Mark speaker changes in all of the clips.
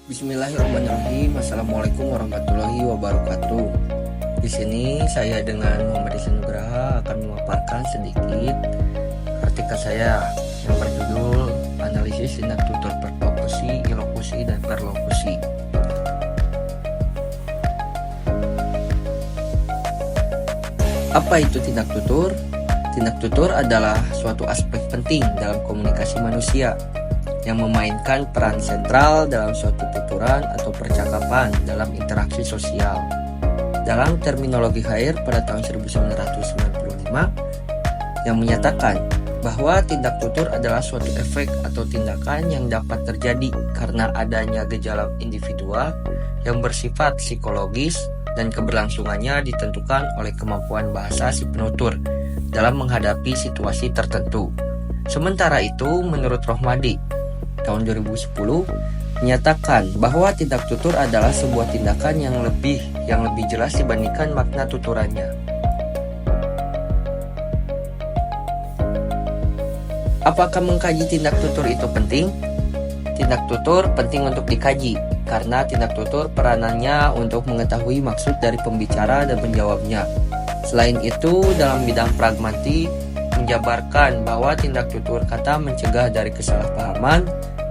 Speaker 1: Bismillahirrahmanirrahim. Assalamualaikum warahmatullahi wabarakatuh. Di sini saya dengan Muhammad Ihsan Nugraha akan memaparkan sedikit artikel saya yang berjudul Analisis Tindak Tutur Perlokusi, Ilokusi, dan Perlokusi. Apa itu tindak tutur? Tindak tutur adalah suatu aspek penting dalam komunikasi manusia yang memainkan peran sentral dalam suatu tuturan atau percakapan dalam interaksi sosial. Dalam terminologi Haier pada tahun 1995 yang menyatakan bahwa tindak tutur adalah suatu efek atau tindakan yang dapat terjadi karena adanya gejala individual yang bersifat psikologis dan keberlangsungannya ditentukan oleh kemampuan bahasa si penutur dalam menghadapi situasi tertentu. Sementara itu, menurut Rohmadi tahun 2010 menyatakan bahwa tindak tutur adalah sebuah tindakan yang lebih jelas dibandingkan makna tuturannya. Apakah mengkaji tindak tutur itu penting? Tindak tutur penting untuk dikaji karena tindak tutur peranannya untuk mengetahui maksud dari pembicara dan menjawabnya. Selain itu, dalam bidang pragmatik menjabarkan bahwa tindak tutur kata mencegah dari kesalahpahaman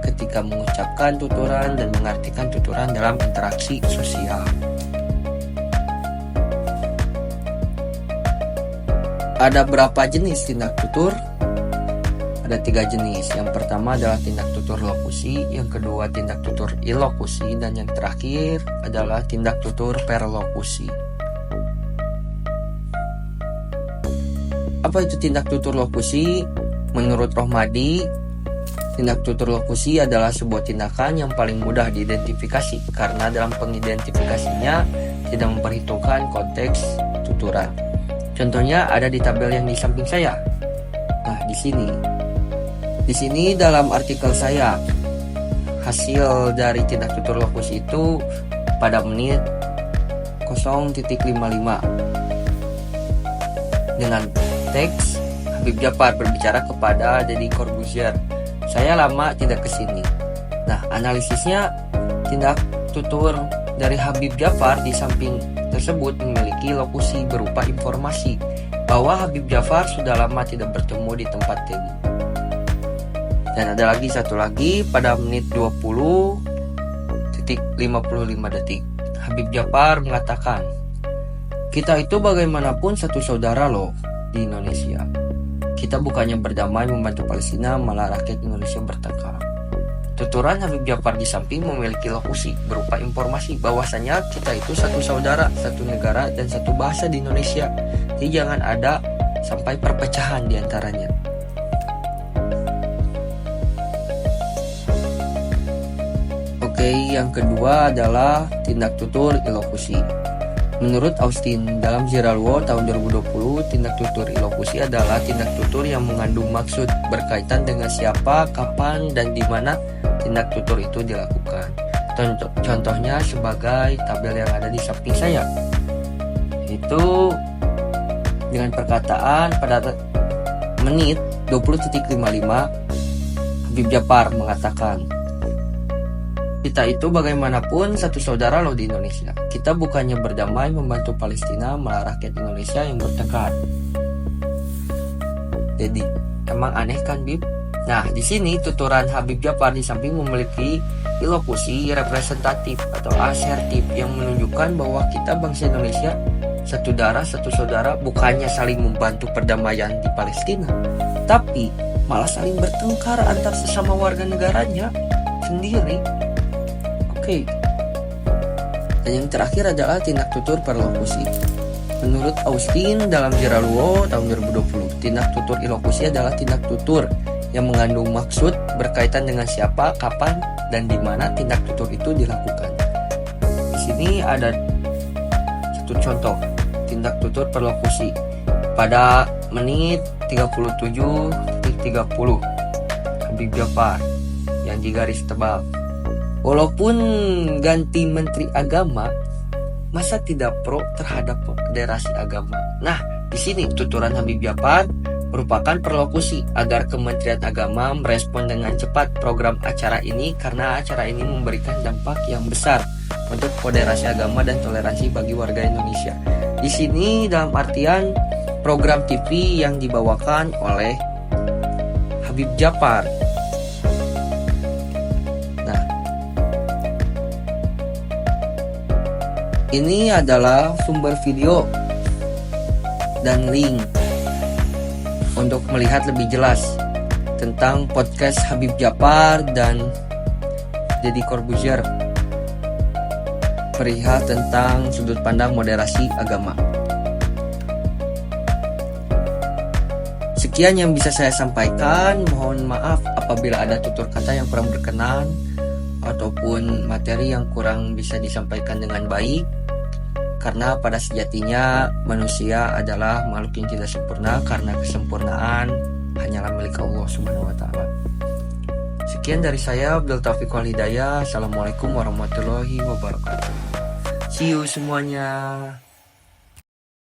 Speaker 1: ketika mengucapkan tuturan dan mengartikan tuturan dalam interaksi sosial. Ada berapa jenis tindak tutur? Ada 3 jenis. Yang pertama adalah tindak tutur lokusi, yang kedua tindak tutur ilokusi, dan yang terakhir adalah tindak tutur perlokusi. Apa itu tindak tutur lokusi? Menurut Rohmadi, tindak tutur lokusi adalah sebuah tindakan yang paling mudah diidentifikasi karena dalam pengidentifikasinya tidak memperhitungkan konteks tuturan. Contohnya ada di tabel yang di samping saya. Nah, di sini dalam artikel saya, hasil dari tindak tutur lokusi itu pada menit 0.55 dengan teks Habib Djafar berbicara kepada Deddy Corbuzier. Saya lama tidak kesini. Nah, analisisnya tindak tutur dari Habib Djafar di samping tersebut memiliki lokusi berupa informasi bahwa Habib Djafar sudah lama tidak bertemu di tempat Teddy. Dan ada lagi satu lagi pada menit 20.55 detik. Habib Djafar mengatakan, "Kita itu bagaimanapun satu saudara loh di Indonesia. Kita bukannya berdamai membantu Palestina, malah rakyat Indonesia bertengkar." Tuturan Habib Djafar di samping memiliki lokusi berupa informasi bahwasanya kita itu satu saudara, satu negara, dan satu bahasa di Indonesia. Jadi jangan ada sampai perpecahan di antaranya. Oke, yang kedua adalah tindak tutur ilokusi. Menurut Austin dalam Ziralwo tahun 2020, tindak tutur ilokusi adalah tindak tutur yang mengandung maksud berkaitan dengan siapa, kapan, dan di mana tindak tutur itu dilakukan. Contohnya sebagai tabel yang ada di samping saya. Itu dengan perkataan pada menit 20.55 Habib Djafar mengatakan, "Kita itu bagaimanapun satu saudara loh di Indonesia. Kita bukannya berdamai membantu Palestina, malah rakyat Indonesia yang bertengkar." Jadi, emang aneh kan, Bib? Nah, di sini tuturan Habib Djafar di samping memiliki ilokusi representatif atau asertif yang menunjukkan bahwa kita bangsa Indonesia satu darah, satu saudara, bukannya saling membantu perdamaian di Palestina, tapi malah saling bertengkar antar sesama warga negaranya sendiri. Oke. Dan yang terakhir adalah tindak tutur perlokusi. Menurut Austin dalam Ziralwo tahun 2020, tindak tutur ilokusi adalah tindak tutur yang mengandung maksud berkaitan dengan siapa, kapan, dan di mana tindak tutur itu dilakukan. Di sini ada satu contoh tindak tutur perlokusi pada menit 37.30 Habib Djafar yang digaris tebal. "Walaupun ganti menteri agama, masa tidak pro terhadap federasi agama?" Nah, di sini tuturan Habib Djafar merupakan perlokusi agar Kementerian Agama merespon dengan cepat program acara ini karena acara ini memberikan dampak yang besar untuk moderasi agama dan toleransi bagi warga Indonesia. Di sini dalam artian program TV yang dibawakan oleh Habib Djafar. Nah, ini adalah sumber video dan link untuk melihat lebih jelas tentang podcast Habib Djafar dan Deddy Corbuzier perihal tentang sudut pandang moderasi agama. Sekian yang bisa saya sampaikan. Mohon maaf apabila ada tutur kata yang kurang berkenan ataupun materi yang kurang bisa disampaikan dengan baik, karena pada sejatinya manusia adalah makhluk yang tidak sempurna, karena kesempurnaan hanyalah milik Allah Subhanahu wa taala. Sekian dari saya, Abdul Taufiq wal Hidayah. Assalamualaikum warahmatullahi wabarakatuh. See you semuanya.